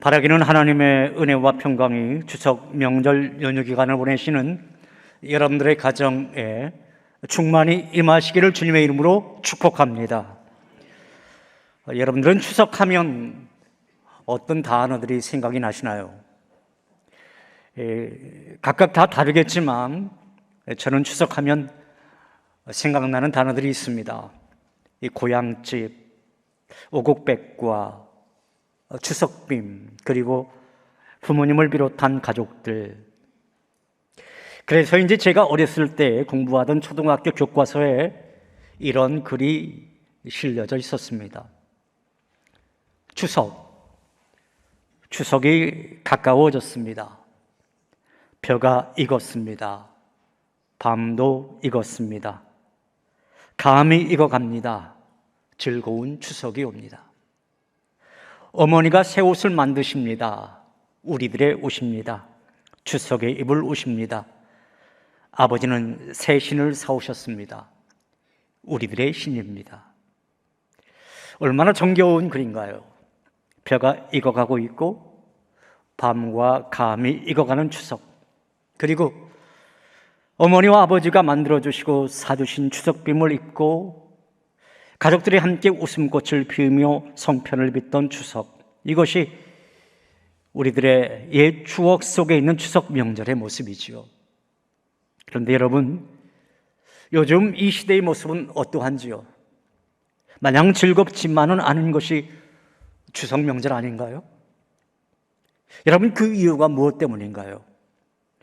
바라기는 하나님의 은혜와 평강이 추석 명절 연휴 기간을 보내시는 여러분들의 가정에 충만히 임하시기를 주님의 이름으로 축복합니다. 여러분들은 추석하면 어떤 단어들이 생각이 나시나요? 각각 다 다르겠지만 저는 추석하면 생각나는 단어들이 있습니다. 이 고향집, 오곡백과 추석빔, 그리고 부모님을 비롯한 가족들. 그래서 이제 제가 어렸을 때 공부하던 초등학교 교과서에 이런 글이 실려져 있었습니다. 추석이 가까워졌습니다. 벼가 익었습니다. 밤도 익었습니다. 감이 익어갑니다. 즐거운 추석이 옵니다. 어머니가 새 옷을 만드십니다. 우리들의 옷입니다. 추석에 입을 옷입니다. 아버지는 새 신을 사오셨습니다. 우리들의 신입니다. 얼마나 정겨운 글인가요? 벼가 익어가고 있고 밤과 감이 익어가는 추석, 그리고 어머니와 아버지가 만들어주시고 사주신 추석빔을 입고 가족들이 함께 웃음꽃을 피우며 성편을 빚던 추석, 이것이 우리들의 옛 추억 속에 있는 추석 명절의 모습이지요. 그런데 여러분, 요즘 이 시대의 모습은 어떠한지요? 마냥 즐겁지만은 않은 것이 추석 명절 아닌가요? 여러분, 그 이유가 무엇 때문인가요?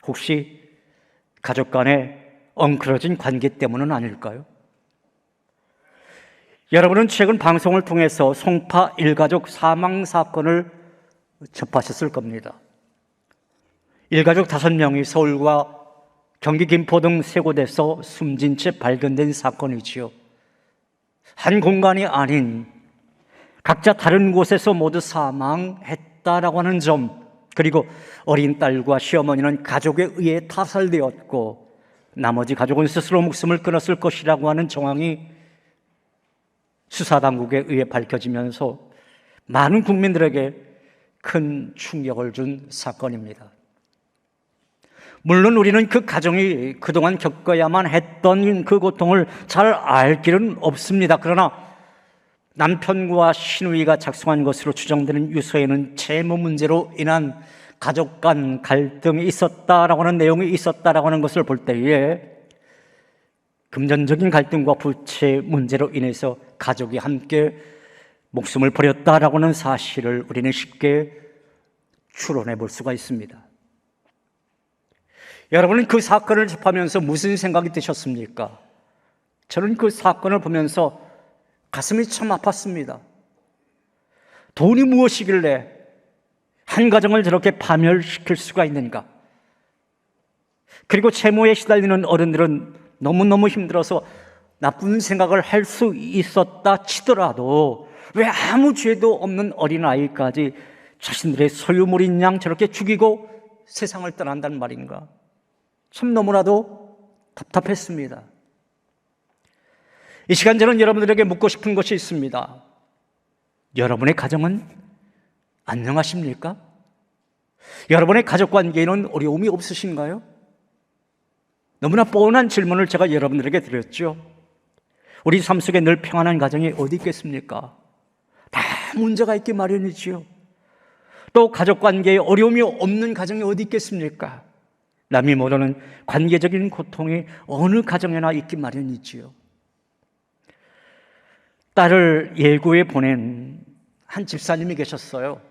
혹시 가족 간의 엉클어진 관계 때문은 아닐까요? 여러분은 최근 방송을 통해서 송파 일가족 사망 사건을 접하셨을 겁니다. 일가족 5명이 서울과 경기 김포 등 세 곳에서 숨진 채 발견된 사건이지요. 한 공간이 아닌 각자 다른 곳에서 모두 사망했다라고 하는 점, 그리고 어린 딸과 시어머니는 가족에 의해 타살되었고 나머지 가족은 스스로 목숨을 끊었을 것이라고 하는 정황이 수사당국에 의해 밝혀지면서 많은 국민들에게 큰 충격을 준 사건입니다. 물론 우리는 그 가정이 그동안 겪어야만 했던 그 고통을 잘 알 길은 없습니다. 그러나 남편과 시누이가 작성한 것으로 추정되는 유서에는 채무 문제로 인한 가족 간 갈등이 있었다라고 하는 내용이 있었다라고 하는 것을 볼 때에 금전적인 갈등과 부채 문제로 인해서 가족이 함께 목숨을 버렸다라고 하는 사실을 우리는 쉽게 추론해 볼 수가 있습니다. 여러분은 그 사건을 접하면서 무슨 생각이 드셨습니까? 저는 그 사건을 보면서 가슴이 참 아팠습니다. 돈이 무엇이길래 한 가정을 저렇게 파멸시킬 수가 있는가? 그리고 채무에 시달리는 어른들은 너무너무 힘들어서 나쁜 생각을 할 수 있었다 치더라도 왜 아무 죄도 없는 어린아이까지 자신들의 소유물인 양 저렇게 죽이고 세상을 떠난단 말인가? 참 너무나도 답답했습니다. 이 시간 저는 여러분들에게 묻고 싶은 것이 있습니다. 여러분의 가정은 안녕하십니까? 여러분의 가족관계에는 어려움이 없으신가요? 너무나 뻔한 질문을 제가 여러분들에게 드렸죠. 우리 삶 속에 늘 평안한 가정이 어디 있겠습니까? 다 문제가 있기 마련이지요. 또 가족관계에 어려움이 없는 가정이 어디 있겠습니까? 남이 모르는 관계적인 고통이 어느 가정에나 있기 마련이지요. 딸을 예고에 보낸 한 집사님이 계셨어요.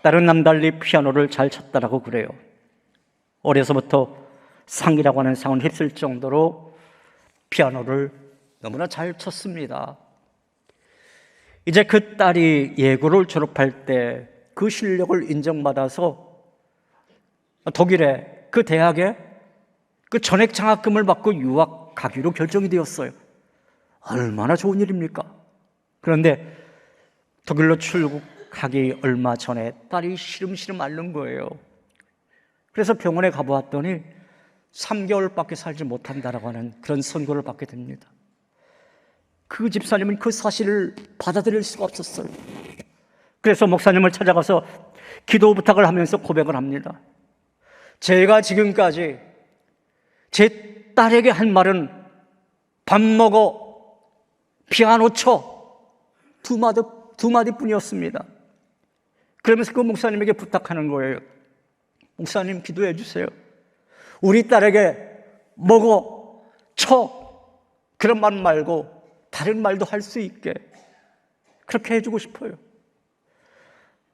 딸은 남달리 피아노를 잘 쳤다라고 그래요. 어려서부터 상이라고 하는 상을 휩쓸 정도로 피아노를 너무나 잘 쳤습니다. 이제 그 딸이 예고를 졸업할 때 그 실력을 인정받아서 독일의 그 대학에 그 전액 장학금을 받고 유학 가기로 결정이 되었어요. 얼마나 좋은 일입니까? 그런데 독일로 출국하기 얼마 전에 딸이 시름시름 앓는 거예요. 그래서 병원에 가보았더니 3개월밖에 살지 못한다라고 하는 그런 선고를 받게 됩니다. 그 집사님은 그 사실을 받아들일 수가 없었어요. 그래서 목사님을 찾아가서 기도 부탁을 하면서 고백을 합니다. 제가 지금까지 제 딸에게 한 말은 밥 먹어, 피아노 쳐, 두 마디뿐이었습니다. 그러면서 그 목사님에게 부탁하는 거예요. 목사님, 기도해 주세요. 우리 딸에게 먹어, 쳐, 그런 말 말고 다른 말도 할 수 있게 그렇게 해주고 싶어요.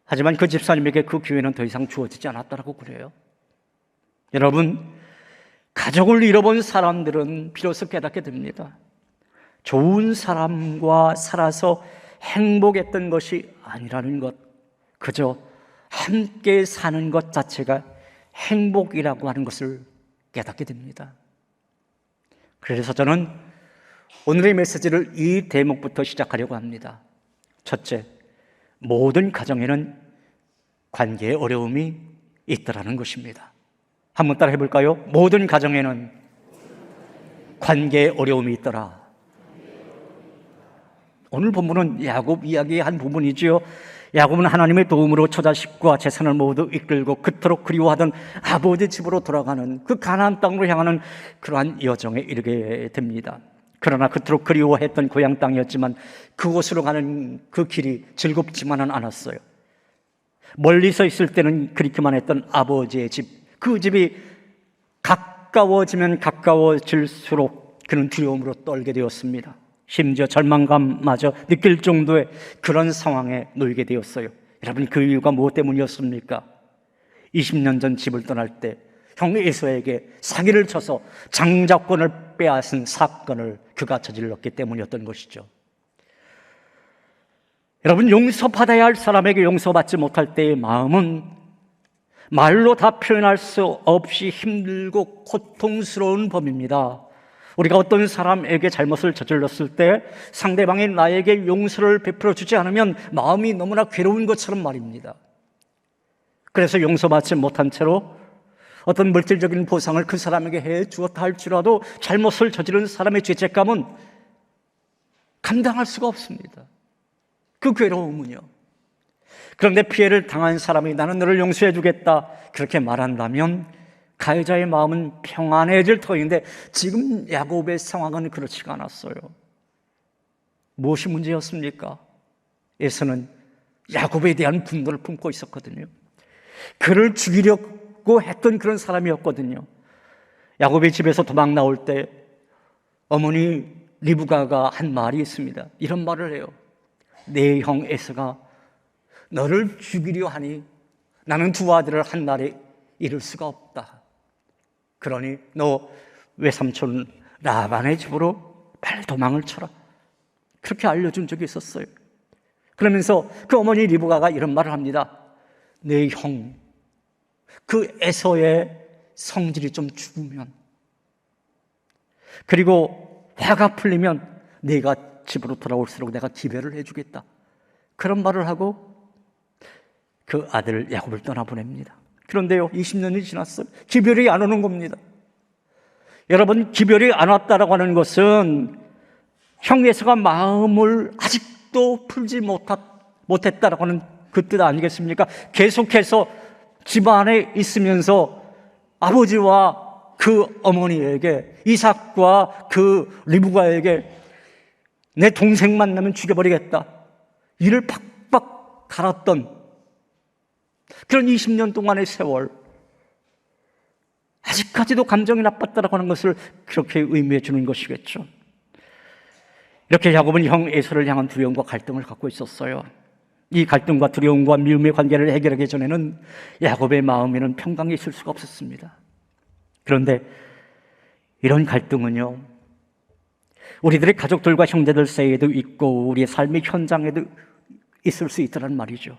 하지만 그 집사님에게 그 기회는 더 이상 주어지지 않았다고 그래요. 여러분, 가족을 잃어본 사람들은 비로소 깨닫게 됩니다. 좋은 사람과 살아서 행복했던 것이 아니라는 것, 그저 함께 사는 것 자체가 행복이라고 하는 것을 깨닫게 됩니다. 그래서 저는 오늘의 메시지를 이 대목부터 시작하려고 합니다. 첫째, 모든 가정에는 관계의 어려움이 있더라는 것입니다. 한번 따라 해볼까요? 모든 가정에는 관계의 어려움이 있더라. 오늘 본문은 야곱 이야기의 한 부분이지요. 야곱은 하나님의 도움으로 처자식과 재산을 모두 이끌고 그토록 그리워하던 아버지 집으로 돌아가는 그 가나안 땅으로 향하는 그러한 여정에 이르게 됩니다. 그러나 그토록 그리워했던 고향 땅이었지만 그곳으로 가는 그 길이 즐겁지만은 않았어요. 멀리서 있을 때는 그립기만 했던 아버지의 집, 그 집이 가까워지면 가까워질수록 그는 두려움으로 떨게 되었습니다. 심지어 절망감마저 느낄 정도의 그런 상황에 놓이게 되었어요. 여러분, 그 이유가 무엇 때문이었습니까? 20년 전 집을 떠날 때 형 에서에게 사기를 쳐서 장자권을 빼앗은 사건을 그가 저질렀기 때문이었던 것이죠. 여러분, 용서받아야 할 사람에게 용서받지 못할 때의 마음은 말로 다 표현할 수 없이 힘들고 고통스러운 법입니다. 우리가 어떤 사람에게 잘못을 저질렀을 때 상대방이 나에게 용서를 베풀어 주지 않으면 마음이 너무나 괴로운 것처럼 말입니다. 그래서 용서받지 못한 채로 어떤 물질적인 보상을 그 사람에게 해 주었다 할지라도 잘못을 저지른 사람의 죄책감은 감당할 수가 없습니다. 그 괴로움은요. 그런데 피해를 당한 사람이 나는 너를 용서해 주겠다 그렇게 말한다면 가해자의 마음은 평안해질 터인데 지금 야곱의 상황은 그렇지가 않았어요. 무엇이 문제였습니까? 에서는 야곱에 대한 분노를 품고 있었거든요. 그를 죽이려고 했던 그런 사람이었거든요. 야곱의 집에서 도망 나올 때 어머니 리브가가 한 말이 있습니다. 이런 말을 해요. 내 형 에서가 너를 죽이려 하니 나는 두 아들을 한 날에 잃을 수가 없다. 그러니 너 외삼촌 라반의 집으로 빨리 도망을 쳐라. 그렇게 알려준 적이 있었어요. 그러면서 그 어머니 리브가가 이런 말을 합니다. 내 형, 그 에서의 성질이 좀 죽으면, 그리고 화가 풀리면 네가 집으로 돌아올수록 내가 기별을 해주겠다. 그런 말을 하고 그 아들 야곱을 떠나보냅니다. 그런데요, 20년이 지났어요. 기별이 안 오는 겁니다. 여러분, 기별이 안 왔다라고 하는 것은 형 에서가 마음을 아직도 풀지 못했다라고 하는 그 뜻 아니겠습니까? 계속해서 집안에 있으면서 아버지와 그 어머니에게, 이삭과 그 리브가에게 내 동생 만나면 죽여버리겠다, 이를 팍팍 갈았던 그런 20년 동안의 세월, 아직까지도 감정이 나빴다라고 하는 것을 그렇게 의미해 주는 것이겠죠. 이렇게 야곱은 형 에서를 향한 두려움과 갈등을 갖고 있었어요. 이 갈등과 두려움과 미움의 관계를 해결하기 전에는 야곱의 마음에는 평강이 있을 수가 없었습니다. 그런데 이런 갈등은요, 우리들의 가족들과 형제들 사이에도 있고 우리의 삶의 현장에도 있을 수 있다는 말이죠.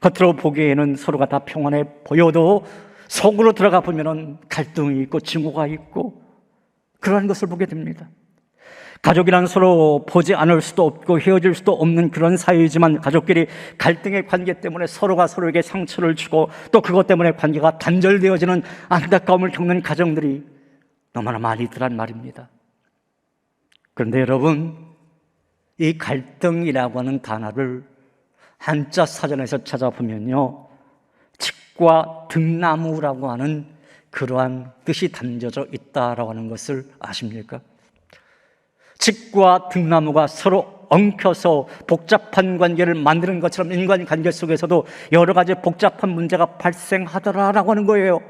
겉으로 보기에는 서로가 다 평안해 보여도 속으로 들어가 보면은 갈등이 있고 증오가 있고 그러한 것을 보게 됩니다. 가족이란 서로 보지 않을 수도 없고 헤어질 수도 없는 그런 사이지만 가족끼리 갈등의 관계 때문에 서로가 서로에게 상처를 주고 또 그것 때문에 관계가 단절되어지는 안타까움을 겪는 가정들이 너무나 많이 있더란 말입니다. 그런데 여러분, 이 갈등이라고 하는 단어를 한자 사전에서 찾아보면요, 칡과 등나무라고 하는 그러한 뜻이 담겨져 있다라고 하는 것을 아십니까? 칡과 등나무가 서로 엉켜서 복잡한 관계를 만드는 것처럼 인간 관계 속에서도 여러 가지 복잡한 문제가 발생하더라라고 하는 거예요.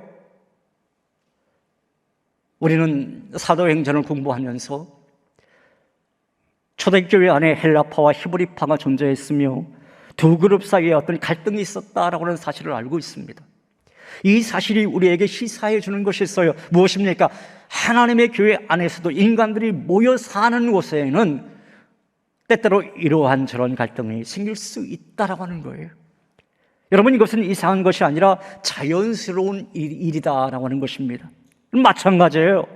우리는 사도행전을 공부하면서 초대교회 안에 헬라파와 히브리파가 존재했으며 두 그룹 사이에 어떤 갈등이 있었다라고 하는 사실을 알고 있습니다. 이 사실이 우리에게 시사해 주는 것이 있어요. 무엇입니까? 하나님의 교회 안에서도 인간들이 모여 사는 곳에는 때때로 이러한 저런 갈등이 생길 수 있다라고 하는 거예요. 여러분, 이것은 이상한 것이 아니라 자연스러운 일이다라고 하는 것입니다. 마찬가지예요.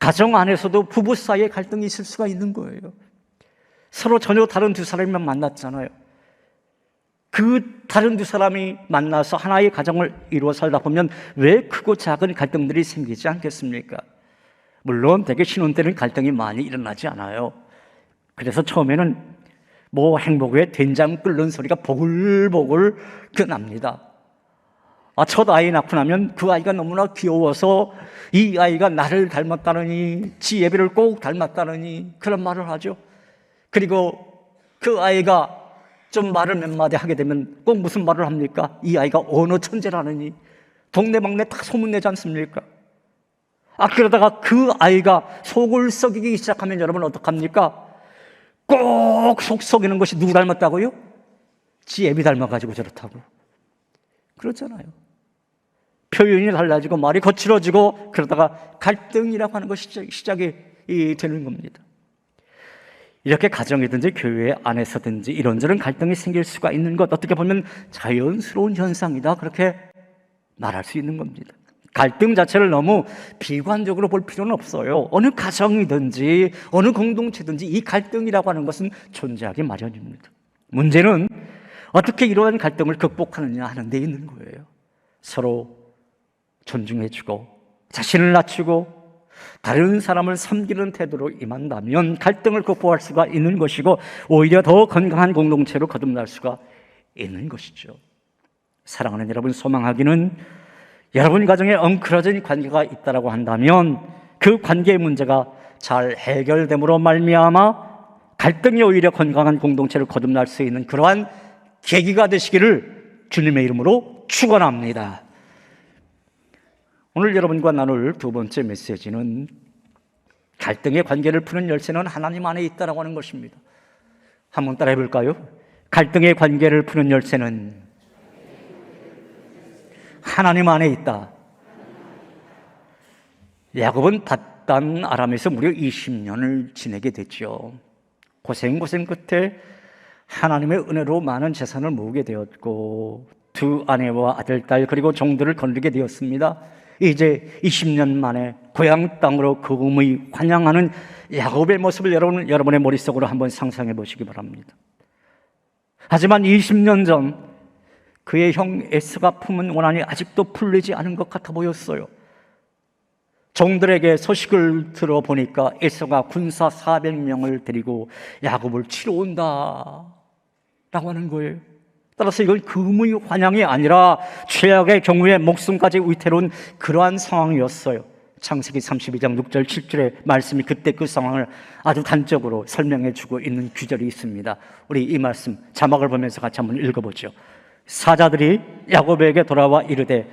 가정 안에서도 부부 사이에 갈등이 있을 수가 있는 거예요. 서로 전혀 다른 두 사람만 만났잖아요. 그 다른 두 사람이 만나서 하나의 가정을 이루어 살다 보면 왜 크고 작은 갈등들이 생기지 않겠습니까? 물론 대개 신혼 때는 갈등이 많이 일어나지 않아요. 그래서 처음에는 뭐 행복 에 된장 끓는 소리가 보글보글 납니다. 첫 아이 낳고 나면 그 아이가 너무나 귀여워서 이 아이가 나를 닮았다느니 지 예비를 꼭 닮았다느니 그런 말을 하죠. 그리고 그 아이가 좀 말을 몇 마디 하게 되면 꼭 무슨 말을 합니까? 이 아이가 언어 천재라느니 동네방네 다 소문내지 않습니까? 그러다가 그 아이가 속을 썩이기 시작하면 여러분 어떡합니까? 꼭 속 썩이는 것이 누구 닮았다고요? 지 애비 닮아가지고 저렇다고. 그렇잖아요. 표현이 달라지고 말이 거칠어지고 그러다가 갈등이라고 하는 것이 시작이 되는 겁니다. 이렇게 가정이든지 교회 안에서든지 이런저런 갈등이 생길 수가 있는 것, 어떻게 보면 자연스러운 현상이다, 그렇게 말할 수 있는 겁니다. 갈등 자체를 너무 비관적으로 볼 필요는 없어요. 어느 가정이든지 어느 공동체든지 이 갈등이라고 하는 것은 존재하기 마련입니다. 문제는 어떻게 이러한 갈등을 극복하느냐 하는 데 있는 거예요. 서로 존중해주고 자신을 낮추고 다른 사람을 섬기는 태도로 임한다면 갈등을 극복할 수가 있는 것이고 오히려 더 건강한 공동체로 거듭날 수가 있는 것이죠. 사랑하는 여러분, 소망하기는 여러분 가정에 엉클어진 관계가 있다고 한다면 그 관계의 문제가 잘 해결됨으로 말미암아 갈등이 오히려 건강한 공동체를 거듭날 수 있는 그러한 계기가 되시기를 주님의 이름으로 축원합니다. 오늘 여러분과 나눌 두 번째 메시지는 갈등의 관계를 푸는 열쇠는 하나님 안에 있다고 하는 것입니다. 한번 따라해 볼까요? 갈등의 관계를 푸는 열쇠는 하나님 안에 있다. 야곱은 닷단 아람에서 무려 20년을 지내게 됐죠. 고생 끝에 하나님의 은혜로 많은 재산을 모으게 되었고 두 아내와 아들, 딸 그리고 종들을 거느리게 되었습니다. 이제 20년 만에 고향 땅으로 금이 환영하는 야곱의 모습을 여러분의 머릿속으로 한번 상상해 보시기 바랍니다. 하지만 20년 전 그의 형 에서가 품은 원한이 아직도 풀리지 않은 것 같아 보였어요. 종들에게 소식을 들어보니까 에서가 군사 400명을 데리고 야곱을 치러 온다 라고 하는 거예요. 따라서 이건 금의 환영이 아니라 최악의 경우에 목숨까지 위태로운 그러한 상황이었어요. 창세기 32장 6절 7절의 말씀이 그때 그 상황을 아주 단적으로 설명해 주고 있는 구절이 있습니다. 우리 이 말씀 자막을 보면서 같이 한번 읽어보죠. 사자들이 야곱에게 돌아와 이르되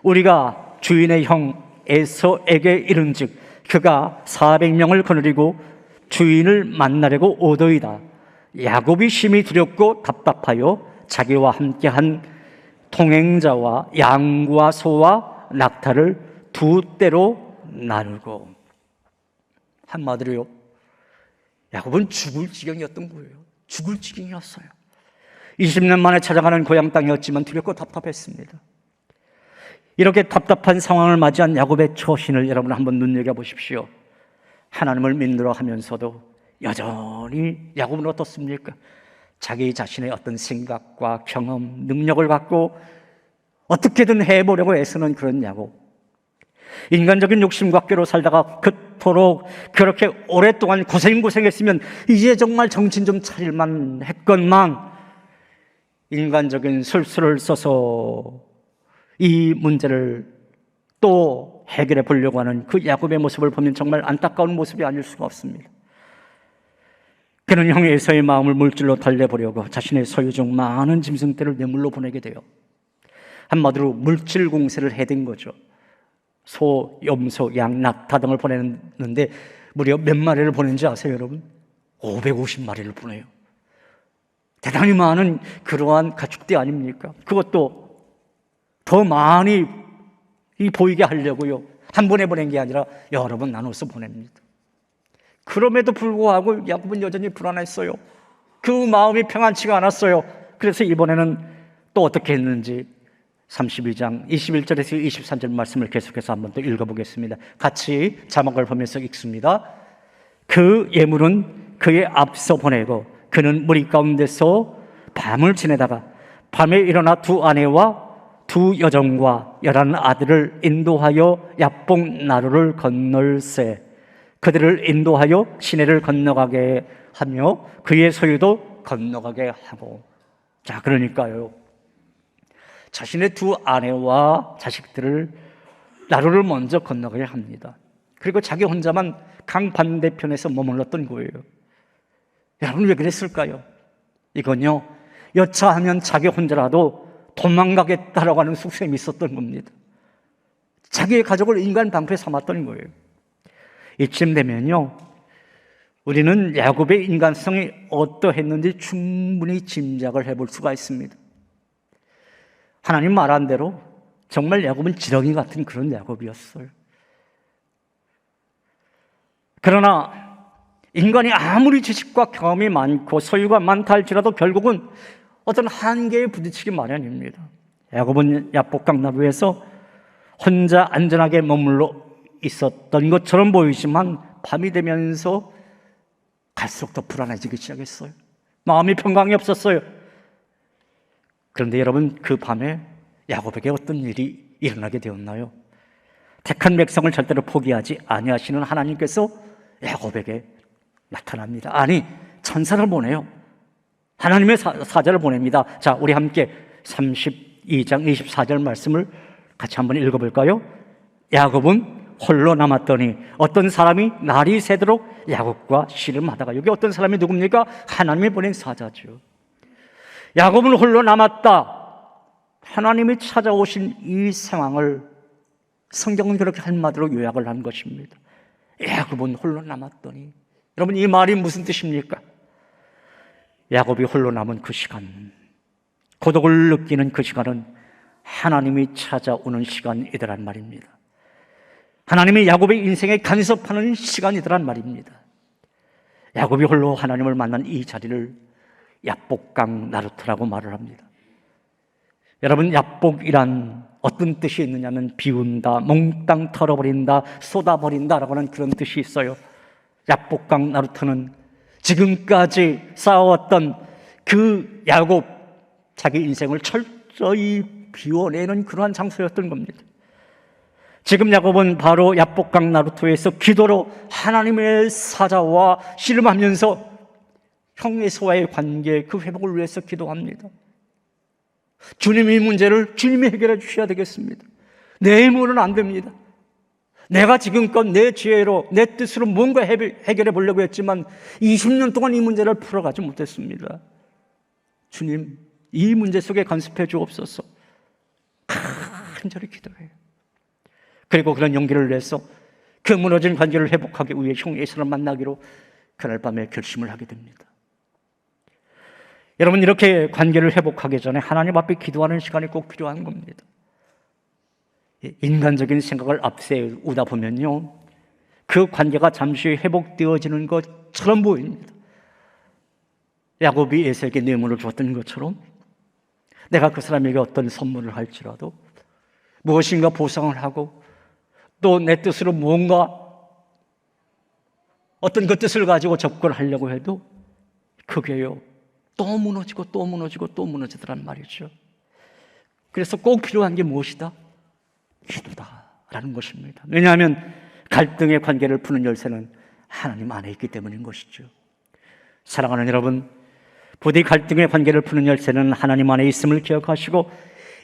우리가 주인의 형 에서에게 이른즉 그가 400명을 거느리고 주인을 만나려고 오더이다. 야곱이 심히 두렵고 답답하여 자기와 함께한 동행자와 양과 소와 낙타를 두 떼로 나누고. 한마디로요, 야곱은 죽을 지경이었던 거예요. 죽을 지경이었어요. 20년 만에 찾아가는 고향 땅이었지만 두렵고 답답했습니다. 이렇게 답답한 상황을 맞이한 야곱의 처신을 여러분 한번 눈여겨보십시오. 하나님을 믿노라 하면서도 여전히 야곱은 어떻습니까? 자기 자신의 어떤 생각과 경험, 능력을 갖고 어떻게든 해보려고 애쓰는 그런 야곱. 인간적인 욕심과 꾀로 살다가 그토록 그렇게 오랫동안 고생했으면 이제 정말 정신 좀 차릴만 했건만 인간적인 술수를 써서 이 문제를 또 해결해 보려고 하는 그 야곱의 모습을 보면 정말 안타까운 모습이 아닐 수가 없습니다. 그는 형 에사의 마음을 물질로 달래보려고 자신의 소유 중 많은 짐승들을 뇌물로 보내게 돼요. 한마디로 물질 공세를 해댄 거죠. 소, 염소, 양, 낙타 등을 보내는데 무려 몇 마리를 보낸지 아세요, 여러분? 550마리를 보내요. 대단히 많은 그러한 가축대 아닙니까? 그것도 더 많이 보이게 하려고요. 한 번에 보낸 게 아니라 여러 번 나눠서 보냅니다. 그럼에도 불구하고 야곱은 여전히 불안했어요. 그 마음이 평안치가 않았어요. 그래서 이번에는 또 어떻게 했는지 32장 21절에서 23절 말씀을 계속해서 한번 더 읽어보겠습니다. 같이 자막을 보면서 읽습니다. 그 예물은 그의 앞서 보내고 그는 무리 가운데서 밤을 지내다가 밤에 일어나 두 아내와 두 여종과 11 아들을 인도하여 야복 나루를 건널세 그들을 인도하여 시내를 건너가게 하며 그의 소유도 건너가게 하고. 자, 그러니까요, 자신의 두 아내와 자식들을 나루를 먼저 건너가게 합니다. 그리고 자기 혼자만 강 반대편에서 머물렀던 거예요. 여러분, 왜 그랬을까요? 이건요, 여차하면 자기 혼자라도 도망가겠다라고 하는 속셈이 있었던 겁니다. 자기의 가족을 인간 방패 삼았던 거예요. 이쯤 되면요, 우리는 야곱의 인간성이 어떠했는지 충분히 짐작을 해볼 수가 있습니다. 하나님 말한 대로 정말 야곱은 지렁이 같은 그런 야곱이었어요. 그러나 인간이 아무리 지식과 경험이 많고 소유가 많다 할지라도 결국은 어떤 한계에 부딪히기 마련입니다. 야곱은 야복강 나루에서 혼자 안전하게 머물러 있었던 것처럼 보이지만 밤이 되면서 갈수록 더 불안해지기 시작했어요. 마음이 평강이 없었어요. 그런데 여러분, 그 밤에 야곱에게 어떤 일이 일어나게 되었나요? 택한 백성을 절대로 포기하지 아니하시는 하나님께서 야곱에게 나타납니다. 아니, 천사를 보내요. 하나님의 사자를 보냅니다. 자, 우리 함께 32장 24절 말씀을 같이 한번 읽어볼까요? 야곱은 홀로 남았더니 어떤 사람이 날이 새도록 야곱과 씨름하다가. 여기 어떤 사람이 누굽니까? 하나님이 보낸 사자죠. 야곱은 홀로 남았다. 하나님이 찾아오신 이 상황을 성경은 그렇게 한마디로 요약을 한 것입니다. 야곱은 홀로 남았더니. 여러분, 이 말이 무슨 뜻입니까? 야곱이 홀로 남은 그 시간, 고독을 느끼는 그 시간은 하나님이 찾아오는 시간이더란 말입니다. 하나님이 야곱의 인생에 간섭하는 시간이더란 말입니다. 야곱이 홀로 하나님을 만난 이 자리를 야복강 나루터라고 말을 합니다. 여러분, 야복이란 어떤 뜻이 있느냐면 비운다, 몽땅 털어버린다, 쏟아버린다라고 하는 그런 뜻이 있어요. 야복강 나루터는 지금까지 쌓아왔던 그 야곱, 자기 인생을 철저히 비워내는 그러한 장소였던 겁니다. 지금 야곱은 바로 야복강 나루터에서 기도로 하나님의 사자와 씨름하면서 형 에사와의 관계, 그 회복을 위해서 기도합니다. 주님이 이 문제를 주님이 해결해 주셔야 되겠습니다. 내 힘으로는 안 됩니다. 내가 지금껏 내 지혜로, 내 뜻으로 뭔가 해결해 보려고 했지만 20년 동안 이 문제를 풀어가지 못했습니다. 주님, 이 문제 속에 간섭해 주옵소서. 간절히 기도해요. 그리고 그런 용기를 내서 그 무너진 관계를 회복하기 위해 형 에사를 만나기로 그날 밤에 결심을 하게 됩니다. 여러분, 이렇게 관계를 회복하기 전에 하나님 앞에 기도하는 시간이 꼭 필요한 겁니다. 인간적인 생각을 앞세우다 보면요, 그 관계가 잠시 회복되어지는 것처럼 보입니다. 야곱이 에사에게 뇌물을 줬던 것처럼 내가 그 사람에게 어떤 선물을 할지라도 무엇인가 보상을 하고 또 내 뜻으로 무언가 어떤 그 뜻을 가지고 접근하려고 해도 그게요, 또 무너지고 또 무너지고 또 무너지더란 말이죠. 그래서 꼭 필요한 게 무엇이다? 기도다라는 것입니다. 왜냐하면 갈등의 관계를 푸는 열쇠는 하나님 안에 있기 때문인 것이죠. 사랑하는 여러분, 부디 갈등의 관계를 푸는 열쇠는 하나님 안에 있음을 기억하시고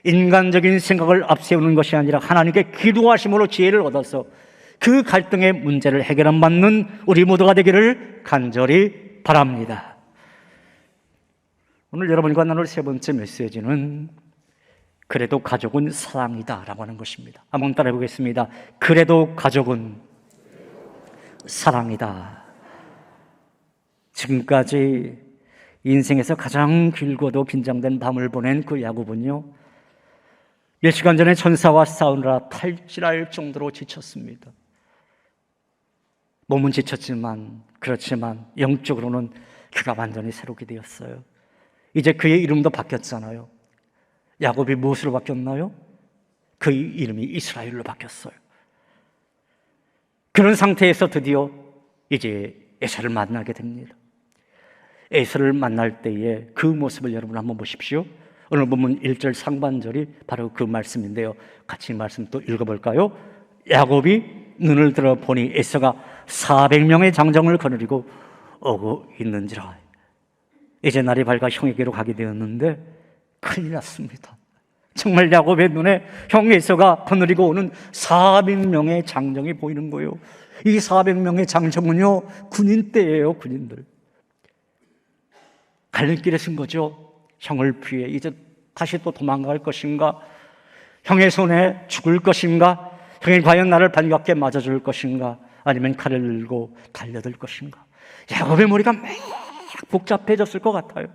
인간적인 생각을 앞세우는 것이 아니라 하나님께 기도하심으로 지혜를 얻어서 그 갈등의 문제를 해결받는 우리 모두가 되기를 간절히 바랍니다. 오늘 여러분과 나눌 세 번째 메시지는 그래도 가족은 사랑이다 라고 하는 것입니다. 한번 따라해 보겠습니다. 그래도 가족은 사랑이다. 지금까지 인생에서 가장 길고도 긴장된 밤을 보낸 그 야곱은요, 몇 시간 전에 천사와 싸우느라 탈진할 정도로 지쳤습니다. 몸은 지쳤지만, 그렇지만 영적으로는 그가 완전히 새롭게 되었어요. 이제 그의 이름도 바뀌었잖아요. 야곱이 무엇으로 바뀌었나요? 그의 이름이 이스라엘로 바뀌었어요. 그런 상태에서 드디어 이제 에서를 만나게 됩니다. 에서를 만날 때에 그 모습을 여러분 한번 보십시오. 오늘 본문 1절 상반절이 바로 그 말씀인데요, 같이 말씀 또 읽어볼까요? 야곱이 눈을 들어 보니 에서가 400명의 장정을 거느리고 오고 있는지라. 이제 날이 밝아 형에게로 가게 되었는데 큰일 났습니다. 정말 야곱의 눈에 형 에서가 거느리고 오는 400명의 장정이 보이는 거예요. 이 400명의 장정은요, 군인대예요, 군인들. 갈림길에 쓴 거죠. 형을 피해 이제 다시 또 도망갈 것인가? 형의 손에 죽을 것인가? 형이 과연 나를 반갑게 맞아줄 것인가? 아니면 칼을 들고 달려들 것인가? 야곱의 머리가 막 복잡해졌을 것 같아요.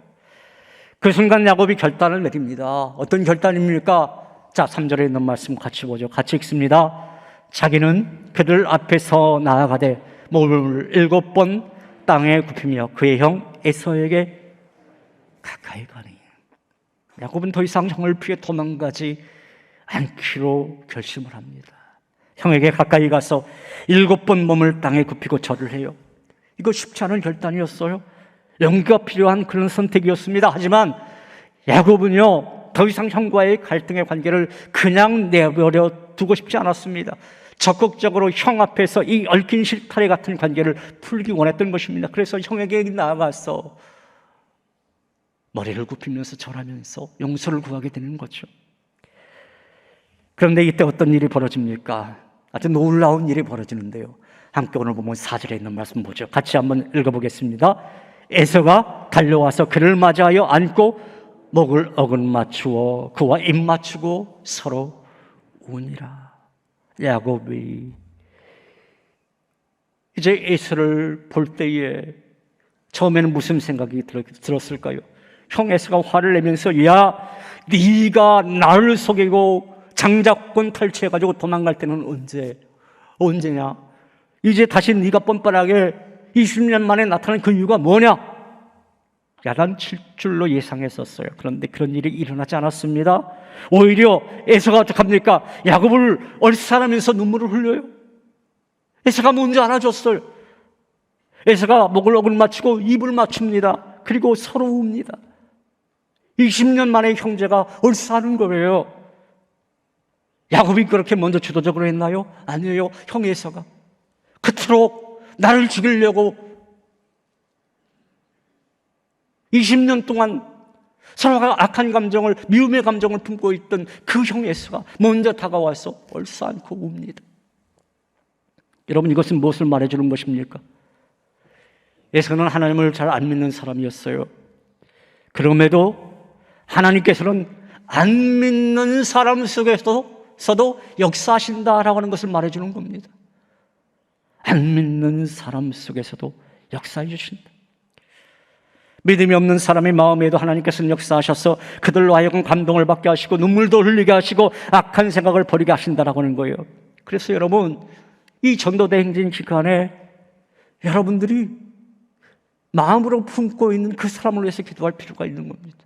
그 순간 야곱이 결단을 내립니다. 어떤 결단입니까? 자, 3절에 있는 말씀 같이 보죠. 같이 읽습니다. 자기는 그들 앞에서 나아가되 몸을 7번 땅에 굽히며 그의 형 에서에게 가까이 가니. 야곱은 더 이상 형을 피해 도망가지 않기로 결심을 합니다. 형에게 가까이 가서 7번 몸을 땅에 굽히고 절을 해요. 이거 쉽지 않은 결단이었어요. 용기가 필요한 그런 선택이었습니다. 하지만 야곱은요, 더 이상 형과의 갈등의 관계를 그냥 내버려 두고 싶지 않았습니다. 적극적으로 형 앞에서 이 얽힌 실타래 같은 관계를 풀기 원했던 것입니다. 그래서 형에게 나아가서 머리를 굽히면서 절하면서 용서를 구하게 되는 거죠. 그런데 이때 어떤 일이 벌어집니까? 아주 놀라운 일이 벌어지는데요, 함께 오늘 보면 4절에 있는 말씀 보죠. 같이 한번 읽어보겠습니다. 에서가 달려와서 그를 맞이하여 안고 목을 어긋맞추어 그와 입 맞추고 서로 우니라. 야곱이 이제 에서를 볼 때에 처음에는 무슨 생각이 들었을까요? 형 에서가 화를 내면서, 야, 네가 나를 속이고 장자권 탈취해가지고 도망갈 때는 언제냐? 이제 다시 네가 뻔뻔하게 20년 만에 나타난 그 이유가 뭐냐? 야단칠 줄로 예상했었어요. 그런데 그런 일이 일어나지 않았습니다. 오히려 에서가 어떡합니까? 야곱을 얼싸하면서 눈물을 흘려요. 에서가 먼저 안아줬어요. 에서가 목을 어긋맞추고 입을 맞춥니다. 그리고 서로 웁니다. 20년 만에 형제가 얼싸하는 거예요. 야곱이 그렇게 먼저 주도적으로 했나요? 아니에요. 형 에서가 그토록 나를 죽이려고 20년 동안 서로가 악한 감정을, 미움의 감정을 품고 있던 그 형 에서가 먼저 다가와서 얼싸안고 웁니다. 여러분, 이것은 무엇을 말해주는 것입니까? 에서는 하나님을 잘 안 믿는 사람이었어요. 그럼에도 하나님께서는 안 믿는 사람 속에서도 역사하신다라고 하는 것을 말해주는 겁니다. 안 믿는 사람 속에서도 역사해 주신다. 믿음이 없는 사람의 마음에도 하나님께서는 역사하셔서 그들로 하여금 감동을 받게 하시고 눈물도 흘리게 하시고 악한 생각을 버리게 하신다라고 하는 거예요. 그래서 여러분, 이 전도대 행진 기간에 여러분들이 마음으로 품고 있는 그 사람을 위해서 기도할 필요가 있는 겁니다.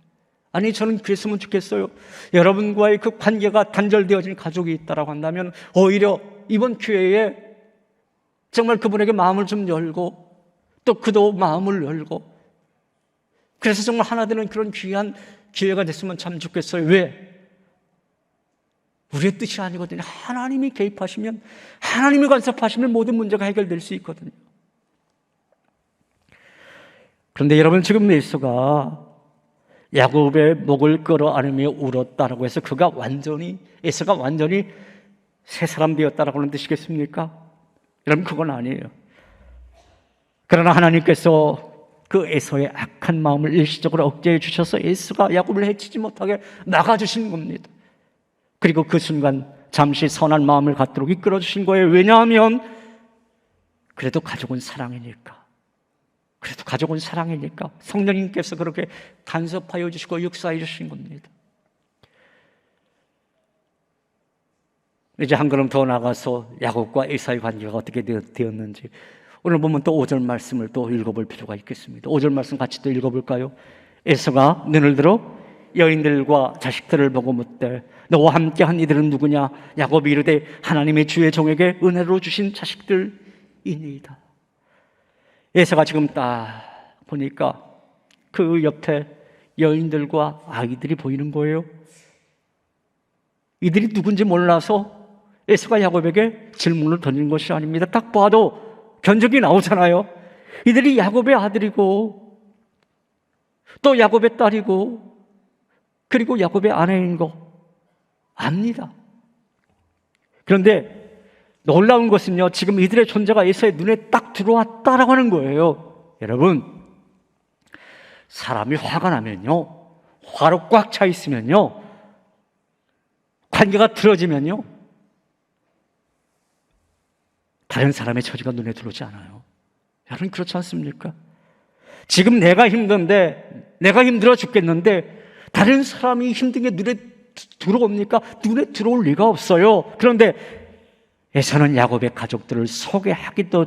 아니, 저는 그랬으면 좋겠어요. 여러분과의 그 관계가 단절되어진 가족이 있다라고 한다면 오히려 이번 기회에 정말 그분에게 마음을 좀 열고 또 그도 마음을 열고, 그래서 정말 하나 되는 그런 귀한 기회가 됐으면 참 좋겠어요. 왜? 우리의 뜻이 아니거든요. 하나님이 개입하시면, 하나님이 간섭하시면 모든 문제가 해결될 수 있거든요. 그런데 여러분, 지금 에서가 야곱의 목을 끌어안으며 울었다라고 해서 에서가 완전히 새 사람 되었다라고 하는 뜻이겠습니까? 여러분, 그건 아니에요. 그러나 하나님께서 그 에서의 악한 마음을 일시적으로 억제해 주셔서 에서가 야곱을 해치지 못하게 막아주신 겁니다. 그리고 그 순간 잠시 선한 마음을 갖도록 이끌어 주신 거예요. 왜냐하면 그래도 가족은 사랑이니까. 성령님께서 그렇게 간섭하여 주시고 역사해 주신 겁니다. 이제 한 걸음 더 나가서 야곱과 에사의 관계가 어떻게 되었는지 오늘 보면 또 5절 말씀을 또 읽어볼 필요가 있겠습니다. 5절 말씀 같이 또 읽어볼까요? 에서가 눈을 들어 여인들과 자식들을 보고 묻되 너와 함께한 이들은 누구냐? 야곱이 이르되 하나님의 주의 종에게 은혜로 주신 자식들이니이다. 에서가 지금 딱 보니까 그 옆에 여인들과 아이들이 보이는 거예요. 이들이 누군지 몰라서 에서가 야곱에게 질문을 던진 것이 아닙니다. 딱 봐도 견적이 나오잖아요. 이들이 야곱의 아들이고 또 야곱의 딸이고 그리고 야곱의 아내인 거 압니다. 그런데 놀라운 것은요, 지금 이들의 존재가 에서의 눈에 딱 들어왔다라고 하는 거예요. 여러분, 사람이 화가 나면요, 화로 꽉 차 있으면요, 관계가 틀어지면요, 다른 사람의 처지가 눈에 들어오지 않아요. 여러분, 그렇지 않습니까? 지금 내가 힘든데, 내가 힘들어 죽겠는데 다른 사람이 힘든 게 눈에 들어옵니까? 눈에 들어올 리가 없어요. 그런데 에서는 야곱의 가족들을 소개하기도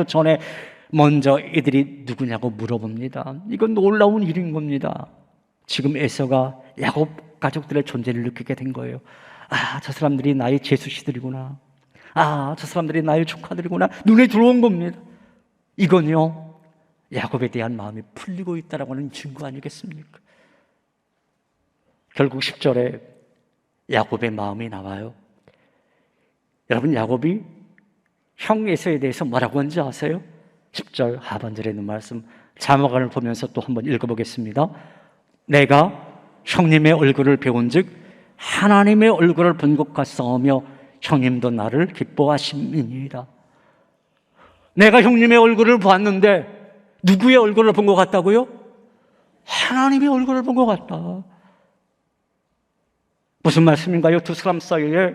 전에 먼저 이들이 누구냐고 물어봅니다. 이건 놀라운 일인 겁니다. 지금 에서가 야곱 가족들의 존재를 느끼게 된 거예요. 아, 저 사람들이 나의 제수씨들이구나. 아, 저 사람들이 나의 조카들이구나. 눈에 들어온 겁니다. 이건요, 야곱에 대한 마음이 풀리고 있다라고 하는 증거 아니겠습니까? 결국 10절에 야곱의 마음이 나와요. 여러분, 야곱이 형 에서에 대해서 뭐라고 하는지 아세요? 10절 하반절에 있는 말씀 자막을 보면서 또 한번 읽어보겠습니다. 내가 형님의 얼굴을 배운 즉 하나님의 얼굴을 본 것 같사오며 형님도 나를 기뻐하심이니이다. 내가 형님의 얼굴을 봤는데 누구의 얼굴을 본 것 같다고요? 하나님의 얼굴을 본 것 같다. 무슨 말씀인가요? 두 사람 사이에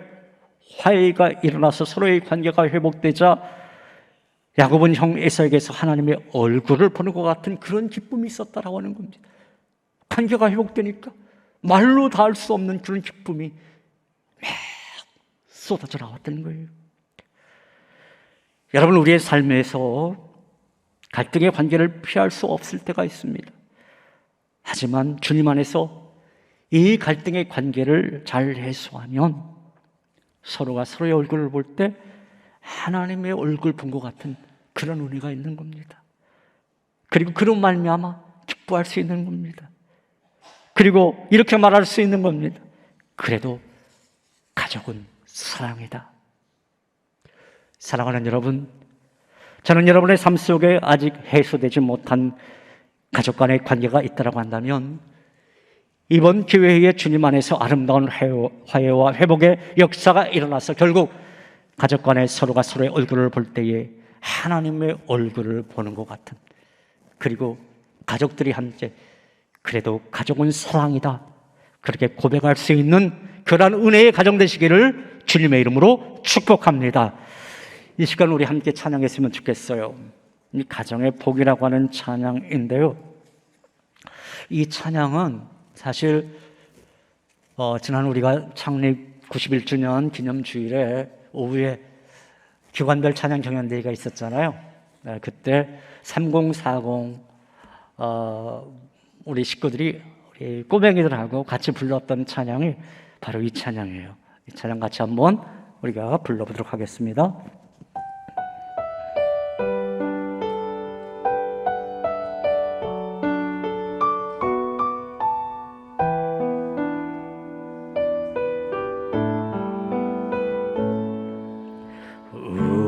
화해가 일어나서 서로의 관계가 회복되자 야곱은 형 에서에게서 하나님의 얼굴을 보는 것 같은 그런 기쁨이 있었다라고 하는 겁니다. 관계가 회복되니까 말로 다 할 수 없는 그런 기쁨이 막 쏟아져 나왔다는 거예요. 여러분, 우리의 삶에서 갈등의 관계를 피할 수 없을 때가 있습니다. 하지만 주님 안에서 이 갈등의 관계를 잘 해소하면 서로가 서로의 얼굴을 볼 때 하나님의 얼굴 본 것 같은 그런 은혜가 있는 겁니다. 그리고 그런 말미암아 기뻐할 수 있는 겁니다. 그리고 이렇게 말할 수 있는 겁니다. 그래도 가족은 사랑이다. 사랑하는 여러분, 저는 여러분의 삶 속에 아직 해소되지 못한 가족 간의 관계가 있다고 한다면 이번 기회에 주님 안에서 아름다운 화해와 회복의 역사가 일어나서 결국 가족 간에 서로가 서로의 얼굴을 볼 때에 하나님의 얼굴을 보는 것 같은, 그리고 가족들이 함께 그래도 가족은 사랑이다 그렇게 고백할 수 있는 그러한 은혜의 가정 되시기를 주님의 이름으로 축복합니다. 이 시간 우리 함께 찬양했으면 좋겠어요. 이 가정의 복이라고 하는 찬양인데요, 이 찬양은 사실 지난 우리가 창립 91주년 기념주일에 오후에 기관별 찬양 경연대회가 있었잖아요. 그때 3040 우리 식구들이 우리 꼬맹이들하고 같이 불렀던 찬양이 바로 이 찬양이에요. 이 찬양 같이 한번 우리가 불러보도록 하겠습니다.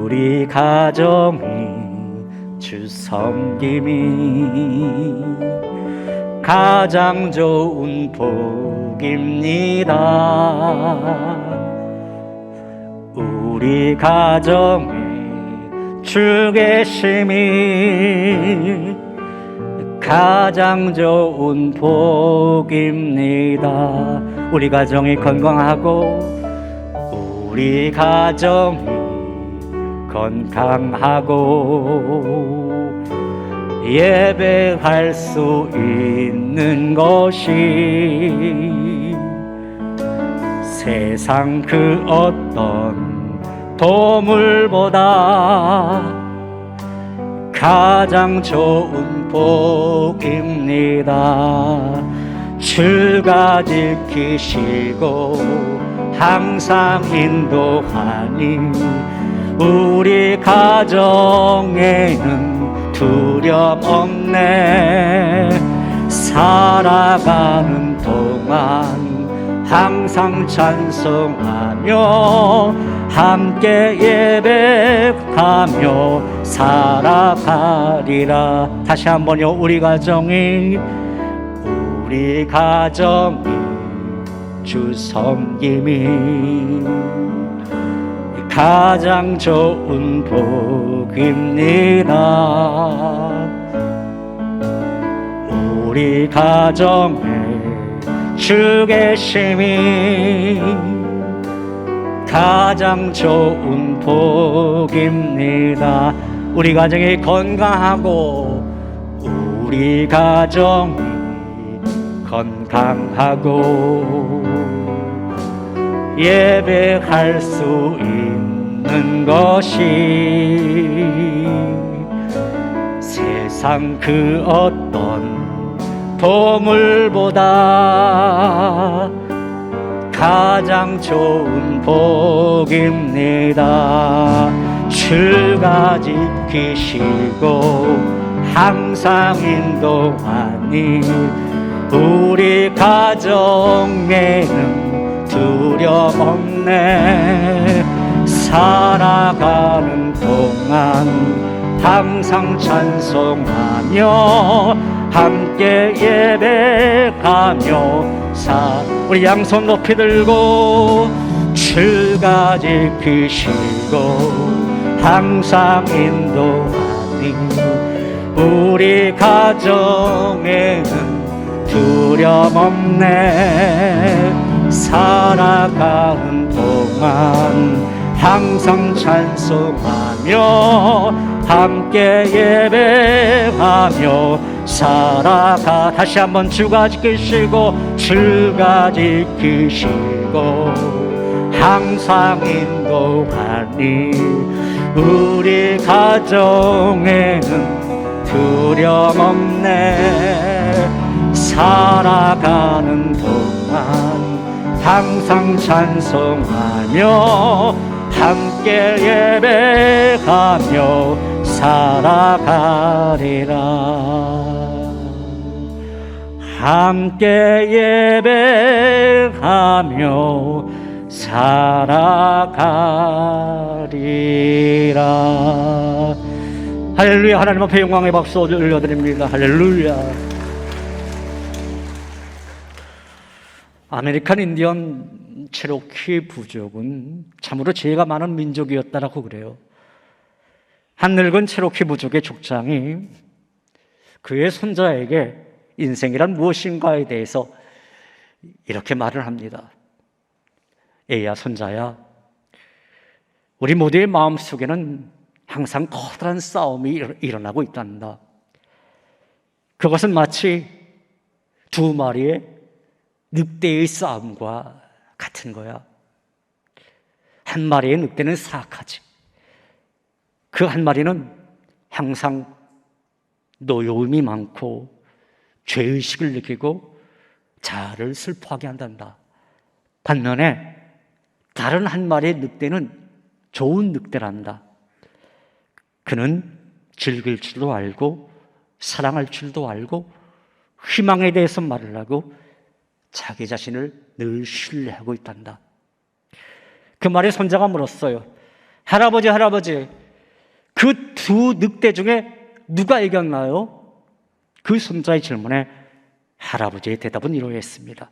우리 가정이 주 섬김이 가장 좋은 복입니다. 우리 가정에 주 계심이 가장 좋은 복입니다. 우리 가정이 건강하고 우리 가정이 건강하고 예배할 수 있는 것이 세상 그 어떤 보물보다 가장 좋은 복입니다. 주가 지키시고 항상 인도하니 우리 가정에는 두려움 없네. 살아가는 동안 항상 찬송하며 함께 예배하며 살아가리라. 다시 한번요. 우리 가정이 주 섬김이 가장 좋은 복입니다. 우리 가정에 주 계심이 가장 좋은 복입니다. 우리 가정이 건강하고 우리 가정이 건강하고 예배할 수 있는 것이 세상 그 어떤 보물보다 가장 좋은 복입니다. 주가 지키시고 항상 인도하니 우리 가정에는 두려움 없네. 살아가는 동안 항상 찬송하며 함께 예배하며 우리 양손 높이 들고 주가 지키시고 항상 인도하니 우리 가정에는 두려움 없네. 살아가는 동안 항상 찬송하며 함께 예배하며 살아가. 다시 한번 주가 지키시고 항상 인도하니 우리 가정에는 두려움 없네. 살아가는 동안 항상 찬송하며 함께 예배하며 살아가리라. 함께 예배하며 살아가리라. 할렐루야. 하나님 앞에 영광의 박수 올려드립니다. 할렐루야. 아메리칸 인디언 체로키 부족은 참으로 죄가 많은 민족이었다라고 그래요. 한 늙은 체로키 부족의 족장이 그의 손자에게 인생이란 무엇인가에 대해서 이렇게 말을 합니다. 에야, 손자야, 우리 모두의 마음속에는 항상 커다란 싸움이 일어나고 있단다. 그것은 마치 두 마리의 늑대의 싸움과 같은 거야. 한 마리의 늑대는 사악하지. 그 한 마리는 항상 노여움이 많고 죄의식을 느끼고 자아를 슬퍼하게 한단다. 반면에 다른 한 마리의 늑대는 좋은 늑대란다. 그는 즐길 줄도 알고 사랑할 줄도 알고 희망에 대해서 말을 하고 자기 자신을 늘 신뢰하고 있단다. 그 말에 손자가 물었어요. 할아버지, 그 두 늑대 중에 누가 이겼나요? 그 손자의 질문에 할아버지의 대답은 이러했습니다.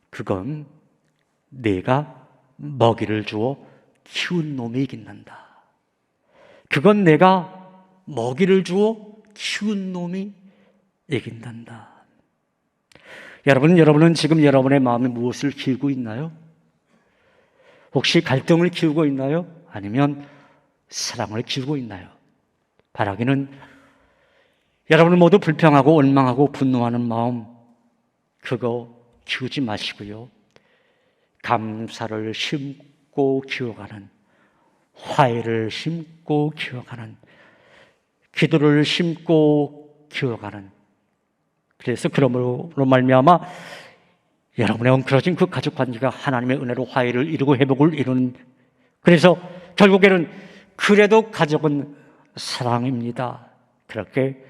그건 내가 먹이를 주어 키운 놈이 이긴단다. 그건 내가 먹이를 주어 키운 놈이 이긴단다. 여러분은 지금 여러분의 마음에 무엇을 키우고 있나요? 혹시 갈등을 키우고 있나요? 아니면 사랑을 키우고 있나요? 바라기는 여러분 모두 불평하고 원망하고 분노하는 마음, 그거 키우지 마시고요. 감사를 심고 키워가는, 화해를 심고 키워가는, 기도를 심고 키워가는, 그래서 그러므로 말미암아 여러분의 엉클어진 그 가족 관계가 하나님의 은혜로 화해를 이루고 회복을 이루는, 그래서 결국에는 그래도 가족은 사랑입니다. 그렇게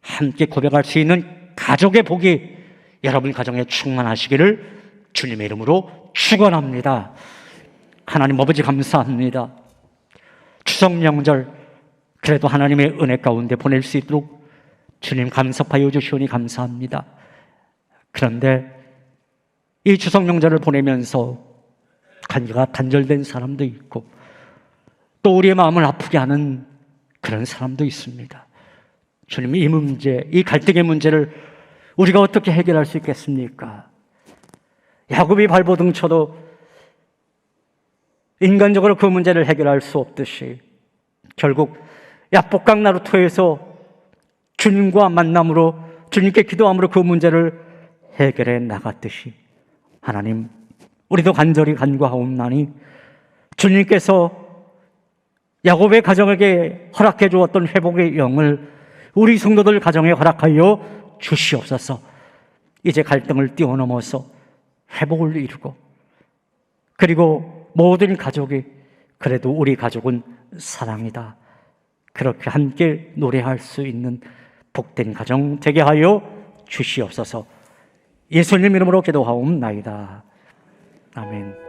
함께 고백할 수 있는 가족의 복이 여러분 가정에 충만하시기를 주님의 이름으로 축원합니다. 하나님 아버지 감사합니다. 추석 명절 그래도 하나님의 은혜 가운데 보낼 수 있도록 주님 감사하여 주시오니 감사합니다. 그런데 이 추석 명절을 보내면서 관계가 단절된 사람도 있고 또 우리의 마음을 아프게 하는 그런 사람도 있습니다. 주님, 이 문제, 이 갈등의 문제를 우리가 어떻게 해결할 수 있겠습니까? 야곱이 발버둥 쳐도 인간적으로 그 문제를 해결할 수 없듯이 결국 야복강 나루토에서 주님과 만남으로, 주님께 기도함으로 그 문제를 해결해 나갔듯이 하나님, 우리도 간절히 간구하옵나니 주님께서 야곱의 가정에게 허락해 주었던 회복의 영을 우리 성도들 가정에 허락하여 주시옵소서. 이제 갈등을 뛰어넘어서 회복을 이루고, 그리고 모든 가족이 그래도 우리 가족은 사랑이다, 그렇게 함께 노래할 수 있는 복된 가정 되게 하여 주시옵소서. 예수님 이름으로 기도하옵나이다. 아멘.